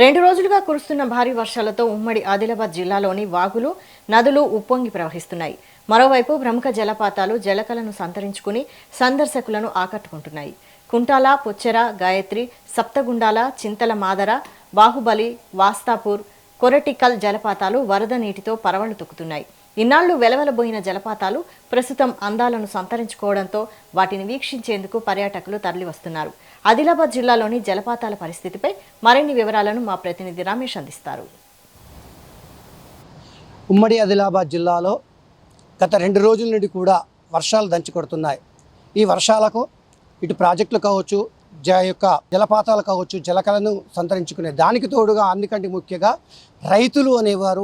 రెండు రోజులుగా కురుస్తున్న భారీ వర్షాలతో ఉమ్మడి ఆదిలాబాద్ జిల్లాలోని వాగులు, నదులు ఉప్పొంగి ప్రవహిస్తున్నాయి. మరోవైపు ప్రముఖ జలపాతాలు జలకలను సంతరించుకుని సందర్శకులను ఆకట్టుకుంటున్నాయి. కుంటాల, పొచ్చెర, గాయత్రి, సప్తగుండాల, చింతల మాదర, బాహుబలి, వాస్తాపూర్, కొరటికల్ జలపాతాలు వరద నీటితో పరవళ్లు తొక్కుతున్నాయి. ఇన్నాళ్లు వెలవెలబోయిన జలపాతాలు ప్రస్తుతం అందాలను సంతరించుకోవడంతో వాటిని వీక్షించేందుకు పర్యాటకులు తరలివస్తున్నారు. ఆదిలాబాద్ జిల్లాలోని జలపాతాల పరిస్థితిపై మరిన్ని వివరాలను మా ప్రతినిధి రమేష్ అందిస్తారు. ఉమ్మడి ఆదిలాబాద్ జిల్లాలో గత 2 రోజుల నుండి కూడా వర్షాలు దంచుకొడుతున్నాయి. ఈ వర్షాలకు ఇటు ప్రాజెక్టులు కావచ్చు, జలపాతాలు కావచ్చు, జలకలను సంతరించుకునే దానికి తోడుగా అందుకంటే ముఖ్యంగా రైతులు అనేవారు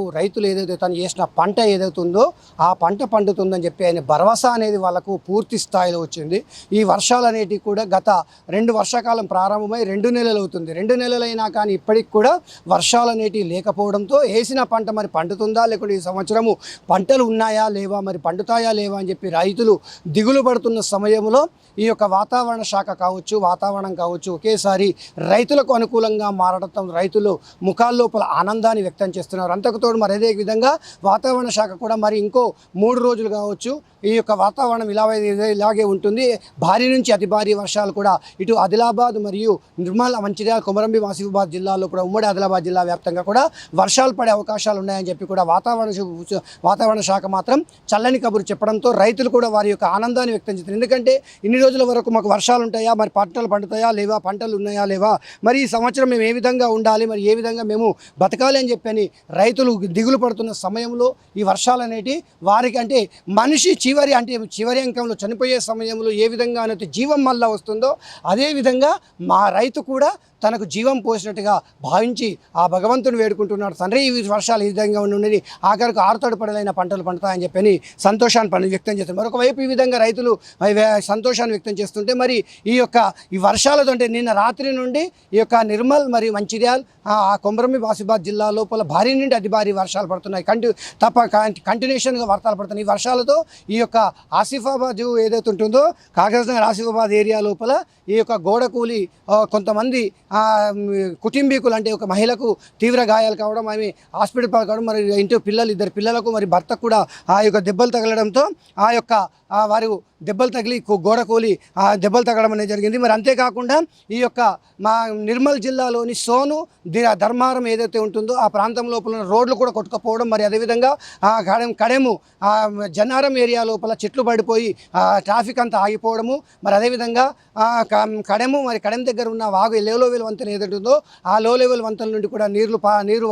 ఏదైతే తను చేసిన పంట ఏదైతే ఉందో ఆ పంట పండుతుందని చెప్పి ఆయన భరోసా అనేది వాళ్ళకు పూర్తి స్థాయిలో వచ్చింది. ఈ వర్షాలు అనేటివి కూడా గత 2 వర్షాకాలం ప్రారంభమై 2 నెలలు అవుతుంది. 2 నెలలైనా కానీ ఇప్పటికి కూడా వర్షాలు అనేటివి లేకపోవడంతో వేసిన పంట మరి పండుతుందా, లేకుంటే ఈ సంవత్సరము పంటలు ఉన్నాయా లేవా, మరి పండుతాయా లేవా అని చెప్పి రైతులు దిగులు పడుతున్న సమయంలో ఈ యొక్క వాతావరణ శాఖ కావచ్చు, వాతావరణం కావచ్చు ఒకేసారి రైతులకు అనుకూలంగా మారడంతో రైతులు ముఖాల లోపల ఆనందాన్ని వ్యక్తం చేస్తున్నారు. అంతకుతోడు మరి అదే విధంగా వాతావరణ శాఖ కూడా మరి ఇంకో 3 రోజులు కావచ్చు ఈ యొక్క వాతావరణం ఇలాగే ఉంటుంది. భారీ నుంచి అతి భారీ వర్షాలు కూడా ఇటు ఆదిలాబాద్ మరియు నిర్మల్, మంచిర్యాల, కొమరంభీం, ఆసిఫాబాద్ జిల్లాల్లో కూడా ఉమ్మడి ఆదిలాబాద్ జిల్లా వ్యాప్తంగా కూడా వర్షాలు పడే అవకాశాలు ఉన్నాయని చెప్పి కూడా వాతావరణ శాఖ మాత్రం చల్లని కబురు చెప్పడంతో రైతులు కూడా వారి యొక్క ఆనందాన్ని వ్యక్తం చేస్తారు. ఎందుకంటే ఇన్ని రోజుల వరకు మాకు వర్షాలు ఉంటాయా, మరి పంటలు పండుతాయా లేవా, పంటలు ఉన్నాయా లేవా, మరి ఈ సంవత్సరం మేము ఏ విధంగా ఉండాలి, మరి ఏ విధంగా మేము బతకాలి అని చెప్పని రైతులు దిగులు పడుతున్న సమయంలో ఈ వర్షాలు అనేటి వారికి అంటే మనిషి చివరి అంకంలో చనిపోయే సమయంలో ఏ విధంగా అయితే జీవం మళ్ళా వస్తుందో అదేవిధంగా మా రైతు కూడా తనకు జీవం పోసినట్టుగా భావించి ఆ భగవంతుని వేడుకుంటున్నాడు. తండ్రి ఈ వర్షాలు ఈ విధంగా ఉండి ఆఖరికి ఆరుతడి పడలైన పంటలు పండుతాయని చెప్పని సంతోషాన్ని వ్యక్తం చేస్తారు. మరొకవైపు ఈ విధంగా రైతులు సంతోషాన్ని వ్యక్తం చేస్తుంటే మరి ఈ వర్షాలతో అంటే నిన్న రాత్రి నుండి ఈ యొక్క నిర్మల్ మరియు మంచిర్యాల్, ఆ కొమరంభీం, ఆసిఫాబాద్ జిల్లా లోపల భారీ నుండి అతి భారీ వర్షాలు పడుతున్నాయి. కంటిన్యూషన్గా వర్షాలు పడుతున్నాయి. ఈ వర్షాలతో ఈ యొక్క ఆసిఫాబాద్ ఏదైతే ఉంటుందో కాగజ్నగర్ ఆసిఫాబాద్ ఏరియా లోపల ఈ యొక్క గోడ కూలి కొంతమంది కుటుంబీకులు అంటే ఒక మహిళకు తీవ్ర గాయాలు కావడం, ఆమె హాస్పిటల్ కావడం, మరి ఇంట్లో ఇద్దరు పిల్లలకు మరి భర్తకు కూడా ఆ యొక్క దెబ్బలు తగలడంతో వారు దెబ్బలు తగిలి గోడ కూలి దెబ్బలు తగలడం అనేది జరిగింది. మరి అంతేకాకుండా ఈ యొక్క మా నిర్మల్ జిల్లాలోని సోను ధర్మారం ఏదైతే ఉంటుందో ఆ ప్రాంతం లోపల రోడ్లు కూడా కొట్టుకుపోవడం, మరి అదేవిధంగా కడెము జన్నారం ఏరియా లోపల చెట్లు పడిపోయి ట్రాఫిక్ అంతా ఆగిపోవడము, మరి అదేవిధంగా కడెము కడెం దగ్గర ఉన్న వాగు లో లెవెల్ వంతెన ఏదైతే ఉందో ఆ లో లెవెల్ వంతెన నుండి కూడా నీరు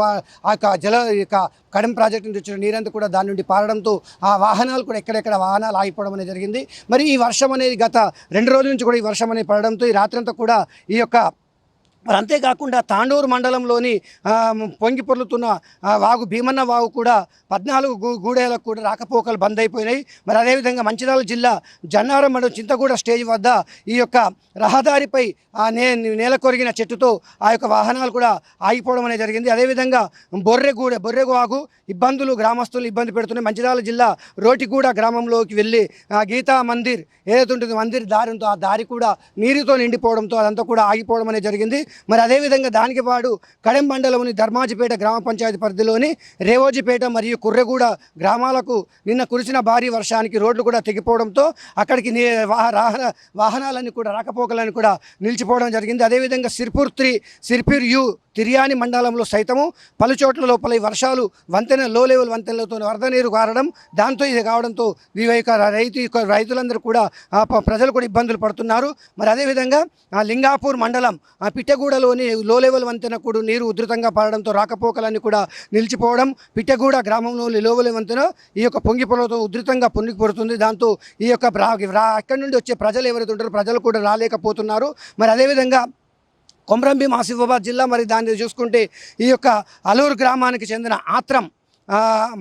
కడెం ప్రాజెక్టు నుంచి వచ్చిన నీరంతా కూడా దాని నుండి పారడంతో ఆ వాహనాలు కూడా ఎక్కడెక్కడ వాహనాలు ఆగిపోవడం అనేది జరిగింది. మరి ఈ వర్షం అనేది గత 2 రోజుల నుంచి కూడా ఈ వర్షం అనేది పడడంతో ఈ రాత్రంతా కూడా ఈ యొక్క మరి అంతేకాకుండా తాండూరు మండలంలోని పొంగి పొర్లుతున్న వాగు భీమన్న వాగు కూడా 14 గూడేలకు కూడా రాకపోకలు బంద్ అయిపోయినాయి. మరి అదేవిధంగా మంచిర్యాల జిల్లా జన్నారం మండలం చింతగూడ స్టేజ్ వద్ద ఈ యొక్క రహదారిపై నేల కొరిగిన చెట్టుతో ఆ యొక్క వాహనాలు కూడా ఆగిపోవడం అనేది జరిగింది. అదేవిధంగా బొర్రెవాగు గ్రామస్తులు ఇబ్బంది పెడుతున్నాయి. మంచిర్యాల జిల్లా రోటిగూడ గ్రామంలోకి వెళ్ళి గీతా మందిర్ ఏదైతే ఉంటుంది మందిర్ దారి ఉందో ఆ దారి కూడా నీరుతో నిండిపోవడంతో అదంతా కూడా ఆగిపోవడం అనేది జరిగింది. మరి అదేవిధంగా దానికి పాటు కడెం మండలంలోని ధర్మాజిపేట గ్రామ పంచాయతీ పరిధిలోని రేవోజిపేట మరియు కుర్రెగూడ గ్రామాలకు నిన్న కురిసిన భారీ వర్షానికి రోడ్లు కూడా తెగిపోవడంతో అక్కడికి వాహనాలన్నీ కూడా రాకపోకలన్నీ కూడా నిలిచిపోవడం జరిగింది. అదేవిధంగా సిర్పూర్ తిర్యాని మండలంలో సైతము పలుచోట్ల లోపల ఈ వర్షాలు లో లెవెల్ వంతెనలతో వరద నీరు కారడం, దాంతో ఇది కావడంతో రైతులందరూ కూడా ప్రజలు కూడా ఇబ్బందులు పడుతున్నారు. మరి అదేవిధంగా లింగాపూర్ మండలం పిట్టగూడలోని లో లెవెల్ వంతెన కూడా నీరు ఉధృతంగా పడడంతో రాకపోకలన్నీ కూడా నిలిచిపోవడం, పిట్టగూడ గ్రామంలోని లో లెవెల్ వంతెన ఈ యొక్క పొంగిపోవడంతో ఉధృతంగా పొంగిపోతుంది. దాంతో ఈ యొక్క అక్కడి నుండి వచ్చే ప్రజలు ఎవరైతే ఉంటారో ప్రజలు కూడా రాలేకపోతున్నారు. మరి అదేవిధంగా కొమరంభీం, ఆసిఫాబాద్ జిల్లా మరి దాన్ని చూసుకుంటే ఈ యొక్క అలూరు గ్రామానికి చెందిన ఆత్రం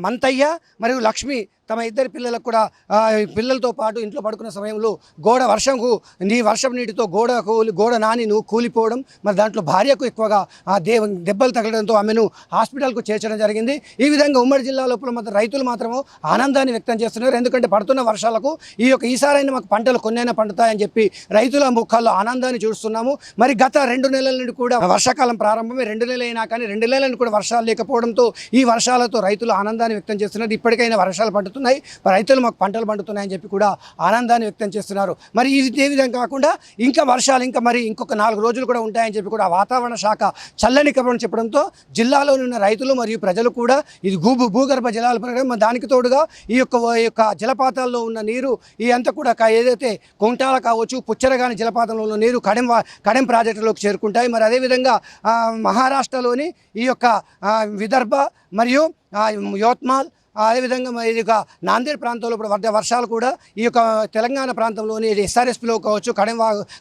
మంతయ్య మరియు లక్ష్మి తమ ఇద్దరి పిల్లలకు కూడా పిల్లలతో పాటు ఇంట్లో పడుకున్న సమయంలో వర్షం నీటితో గోడ నాని కూలిపోవడం, మరి దాంట్లో భార్యకు ఎక్కువగా దెబ్బలు తగలడంతో ఆమెను హాస్పిటల్కు చేర్చడం జరిగింది. ఈ విధంగా ఉమ్మడి జిల్లా లోపల మాత్రం రైతులు మాత్రము ఆనందాన్ని వ్యక్తం చేస్తున్నారు. ఎందుకంటే పడుతున్న వర్షాలకు ఈసారైనా మాకు పంటలు కొన్నైనా పండుతాయని చెప్పి రైతుల ముఖాల్లో ఆనందాన్ని చూస్తున్నాము. మరి గత 2 నెలల నుండి కూడా వర్షాకాలం ప్రారంభమే, 2 నెలలు అయినా కానీ 2 నెలల నుండి కూడా వర్షాలు లేకపోవడంతో ఈ వర్షాలతో రైతులు ఆనందాన్ని వ్యక్తం చేస్తున్నారు. ఇప్పటికైనా వర్షాలు పండుతున్నాయి, రైతులు మాకు పంటలు పండుతున్నాయని చెప్పి కూడా ఆనందాన్ని వ్యక్తం చేస్తున్నారు. మరి ఇదే విధంగా కాకుండా ఇంకా వర్షాలు ఇంకొక 4 రోజులు కూడా ఉంటాయని చెప్పి కూడా వాతావరణ శాఖ చల్లని కబురు చెప్పడంతో జిల్లాలోని ఉన్న రైతులు మరియు ప్రజలు కూడా ఇది భూగర్భ జలాలు పెరగడం, దానికి తోడుగా ఈ యొక్క జలపాతాల్లో ఉన్న నీరు ఈ అంతా కూడా ఏదైతే కొంటాల కావచ్చు, పుచ్చరగాని జలపాతంలో ఉన్న నీరు కడెం ప్రాజెక్టులోకి చేరుకుంటాయి. మరి అదేవిధంగా మహారాష్ట్రలోని ఈ యొక్క విదర్భ మరియు యవత్మాల్, అదేవిధంగా ఇక నాందేడ్ ప్రాంతంలో ఇప్పుడు వర్షాలు కూడా ఈ యొక్క తెలంగాణ ప్రాంతంలోని ఎస్ఆర్ఎస్పిలో కావచ్చు,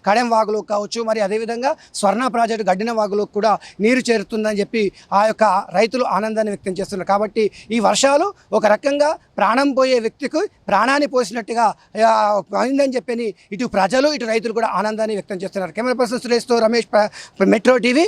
కడెం వాగులో కావచ్చు, మరి అదేవిధంగా స్వర్ణ ప్రాజెక్టు గడ్డిన వాగులో కూడా నీరు చేరుతుందని చెప్పి ఆ యొక్క రైతులు ఆనందాన్ని వ్యక్తం చేస్తున్నారు. కాబట్టి ఈ వర్షాలు ఒక రకంగా ప్రాణం పోయే వ్యక్తికి ప్రాణాన్ని పోసినట్టుగా అయిందని చెప్పని ఇటు ప్రజలు ఇటు రైతులు కూడా ఆనందాన్ని వ్యక్తం చేస్తున్నారు. కెమెరా పర్సన్ సురేష్తో రమేష్, మెట్రో టీవీ.